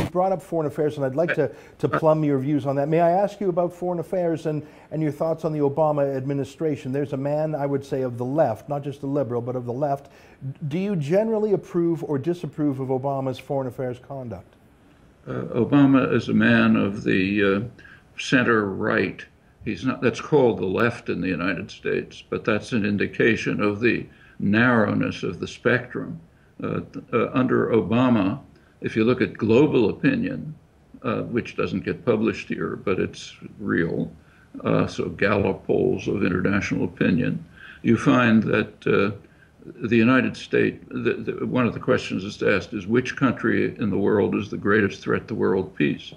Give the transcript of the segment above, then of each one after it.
you've brought up foreign affairs, and I'd like to plumb your views on that. May I ask you about foreign affairs and your thoughts on the Obama administration? There's a man, I would say, of the left, not just a liberal, but of the left. Do you generally approve or disapprove of Obama's foreign affairs conduct? Obama is a man of the center-right. He's not, that's called the left in the United States, but that's an indication of the narrowness of the spectrum. Under Obama, if you look at global opinion, which doesn't get published here, but it's real, so Gallup polls of international opinion, you find that the United States, one of the questions that's asked is which country in the world is the greatest threat to world peace?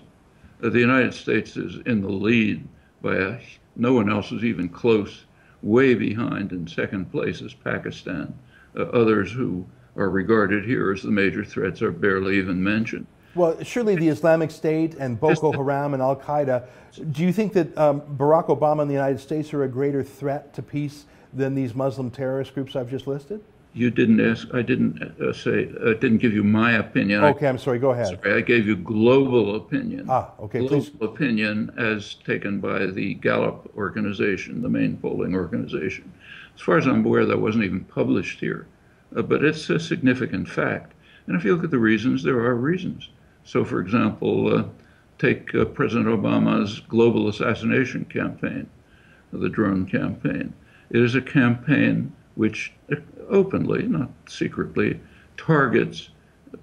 The United States is in the lead by no one else is even close. Way behind in second place is Pakistan. Others who are regarded here as the major threats are barely even mentioned. Well, surely the Islamic State and Boko Haram and Al-Qaeda, do you think that Barack Obama and the United States are a greater threat to peace than these Muslim terrorist groups I've just listed? You didn't ask, I didn't say, I didn't give you my opinion. Okay, I'm sorry, go ahead. Sorry, I gave you global opinion. Okay, global please. opinion as taken by the Gallup organization, the main polling organization. As far as I'm aware, that wasn't even published here, but it's a significant fact. And if you look at the reasons, there are reasons. So, for example, take President Obama's global assassination campaign, the drone campaign. It is a campaign which openly, not secretly, targets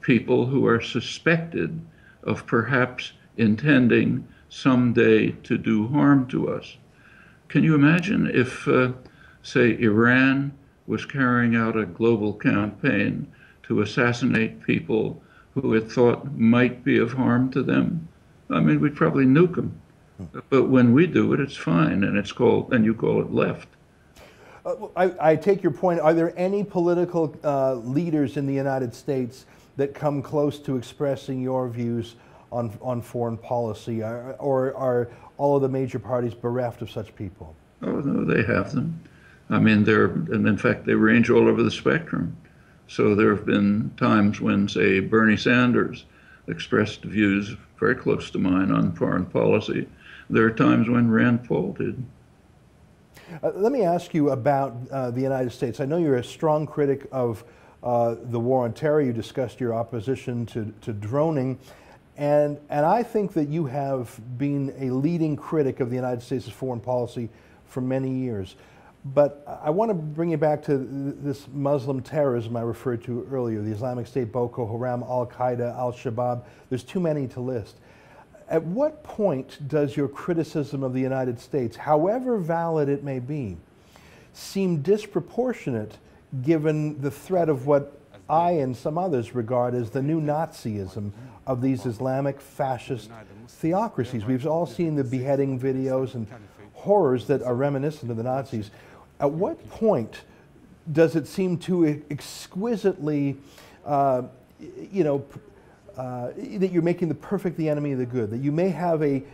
people who are suspected of perhaps intending someday to do harm to us. Can you imagine if, say, Iran was carrying out a global campaign to assassinate people who it thought might be of harm to them? I mean, we'd probably nuke them. But when we do it, it's fine, and it's called, and you call it left. I take your point. Are there any political leaders in the United States that come close to expressing your views on foreign policy, or are all of the major parties bereft of such people? Oh, no, they have them. I mean, and in fact, they range all over the spectrum. So there have been times when, say, Bernie Sanders expressed views very close to mine on foreign policy. There are times when Rand Paul did. Let me ask you about the United States. I know you're a strong critic of the war on terror. You discussed your opposition to droning. And I think that you have been a leading critic of the United States' foreign policy for many years. But I want to bring you back to this Muslim terrorism I referred to earlier, the Islamic State, Boko Haram, Al-Qaeda, Al-Shabaab. There's too many to list. At what point does your criticism of the United States, however valid it may be, seem disproportionate given the threat of what I and some others regard as the new Nazism of these Islamic fascist theocracies? We've all seen the beheading videos and horrors that are reminiscent of the Nazis. At what point does it seem too exquisitely, that you're making the perfect the enemy of the good, that you may have a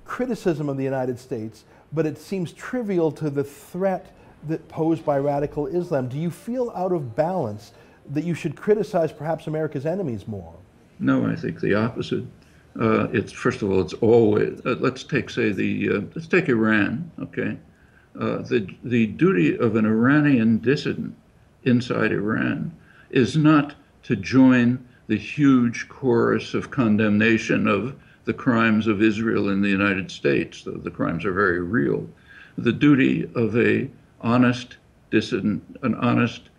criticism of the United States, but it seems trivial to the threat that posed by radical Islam? Do you feel out of balance that you should criticize perhaps America's enemies more? No, I think the opposite. It's, first of all, it's always, let's take, say, let's take Iran, okay? The duty of an Iranian dissident inside Iran is not to join the huge chorus of condemnation of the crimes of Israel in the United States, though the crimes are very real. The duty of an honest dissident, an honest,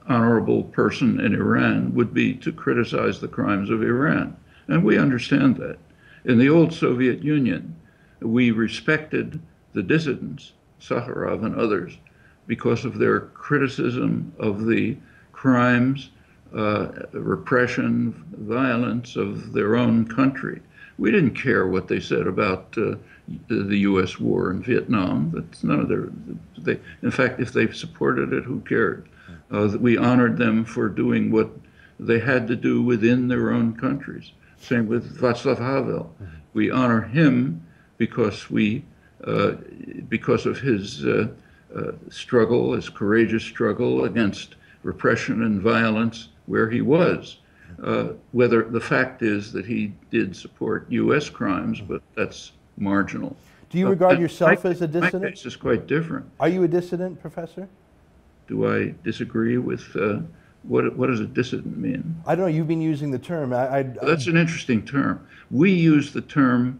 honorable person in Iran would be to criticize the crimes of Iran. And we understand that. In the old Soviet Union, we respected the dissidents, Sakharov and others, because of their criticism of the crimes, repression, violence of their own country. We didn't care what they said about the U.S. war in Vietnam. That's none of their. In fact, if they supported it, who cared? We honored them for doing what they had to do within their own countries. Same with Václav Havel. We honor him because because of his struggle, his courageous struggle against repression and violence where he was. Whether the fact is that he did support U.S. crimes, but that's marginal. Do you regard yourself as a My dissident? case is quite different. Are you a dissident, Professor? Do I disagree with what does a dissident mean? I don't know. You've been using the term. That's an interesting term. We use the term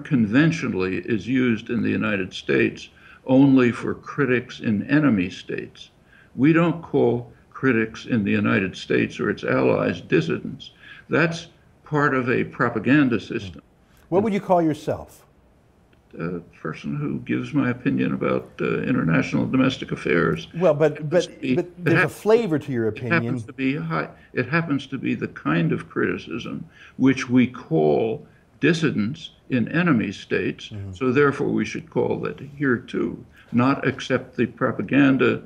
conventionally is used in the United States only for critics in enemy states. We don't call critics in the United States or its allies dissidents. That's part of a propaganda system. What would you call yourself? A person who gives my opinion about international and domestic affairs. Well, but there's a flavor to your opinion. It happens to be the kind of criticism which we call dissidents in enemy states. So therefore, we should call that here too, not accept the propaganda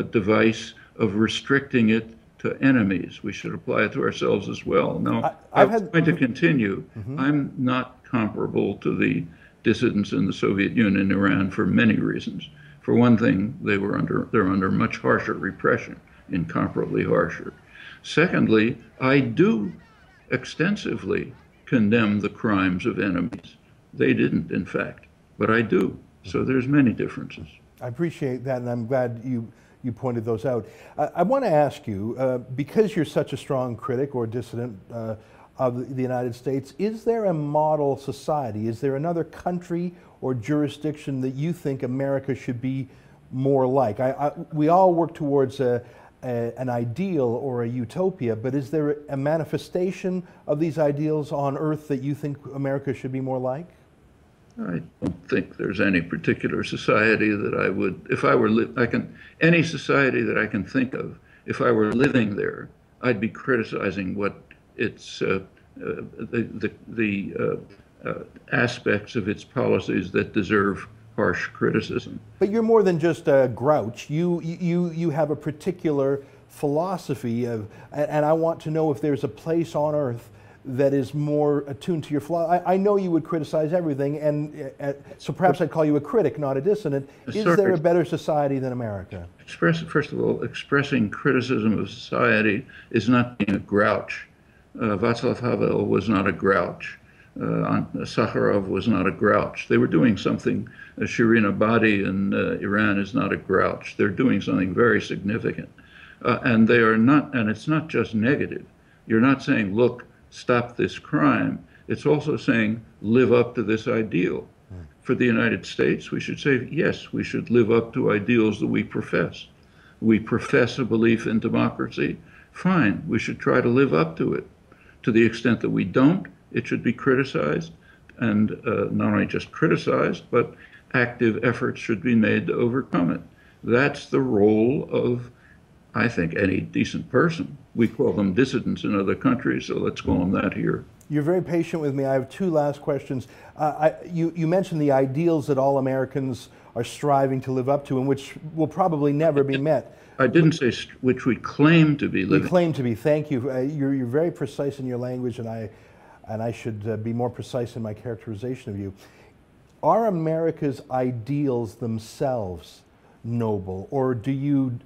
device of restricting it to enemies. We should apply it to ourselves as well. Now, I'm going to continue. I'm not comparable to the dissidents in the Soviet Union and Iran for many reasons. For one thing, they're under much harsher repression, incomparably harsher. Secondly, I do extensively condemn the crimes of enemies. They didn't, in fact, but I do. So there's many differences. I appreciate that, and I'm glad you pointed those out. I want to ask you, because you're such a strong critic or dissident of the United States, is there a model society? Is there another country or jurisdiction that you think America should be more like? We all work towards an ideal or a utopia, but is there a manifestation of these ideals on Earth that you think America should be more like? I don't think there's any particular society that I would, if I were, any society that I can think of, if I were living there, I'd be criticizing what its aspects of its policies that deserve harsh criticism. But you're more than just a grouch. You have a particular philosophy of, and I want to know if there's a place on Earth that is more attuned to your philosophy. I know you would criticize everything, and so perhaps I'd call you a critic, not a dissident. Is there a better society than America? First of all, expressing criticism of society is not being a grouch. Václav Havel was not a grouch. Sakharov was not a grouch. They were doing something. Shirin Ebadi in Iran is not a grouch. They're doing something very significant, and they are not. And it's not just negative. You're not saying, "Look, stop this crime." It's also saying, "Live up to this ideal." For the United States, we should say, yes, we should live up to ideals that we profess. We profess a belief in democracy. Fine, we should try to live up to it. To the extent that we don't, it should be criticized, and not only just criticized, but active efforts should be made to overcome it. That's the role of, I think, any decent person. We call them dissidents in other countries, so let's call them that here. You're very patient with me. I have two last questions. You mentioned the ideals that all Americans are striving to live up to and which will probably never be met. I didn't say which we claim to be living. We claim to be. Thank you. You're very precise in your language, and I should be more precise in my characterization of you. Are America's ideals themselves noble, or do you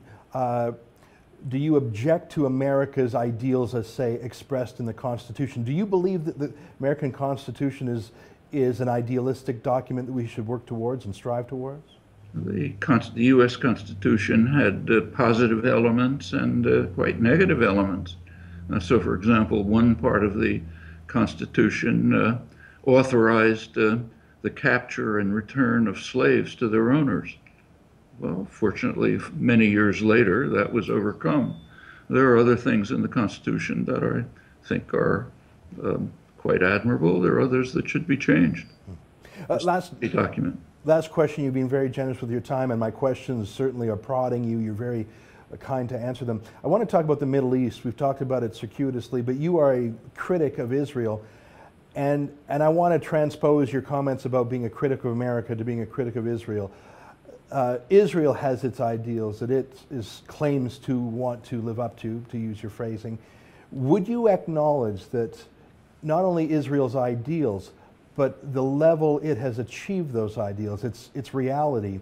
object to America's ideals as, say, expressed in the Constitution? Do you believe that the American Constitution is an idealistic document that we should work towards and strive towards? The U.S. Constitution had positive elements and quite negative elements. So, for example, one part of the Constitution authorized the capture and return of slaves to their owners. Well, fortunately, many years later, that was overcome. There are other things in the Constitution that I think are quite admirable. There are others that should be changed. Last question. You've been very generous with your time, and my questions certainly are prodding you. You're very kind to answer them. I want to talk about the Middle East. We've talked about it circuitously, but you are a critic of Israel, and I want to transpose your comments about being a critic of America to being a critic of Israel. Israel has its ideals that it claims to want to live up to use your phrasing. Would you acknowledge that not only Israel's ideals, but the level it has achieved those ideals, its reality,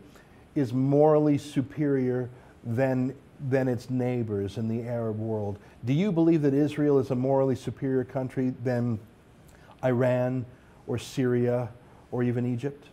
is morally superior than than its neighbors in the Arab world. Do you believe that Israel is a morally superior country than Iran or Syria or even Egypt?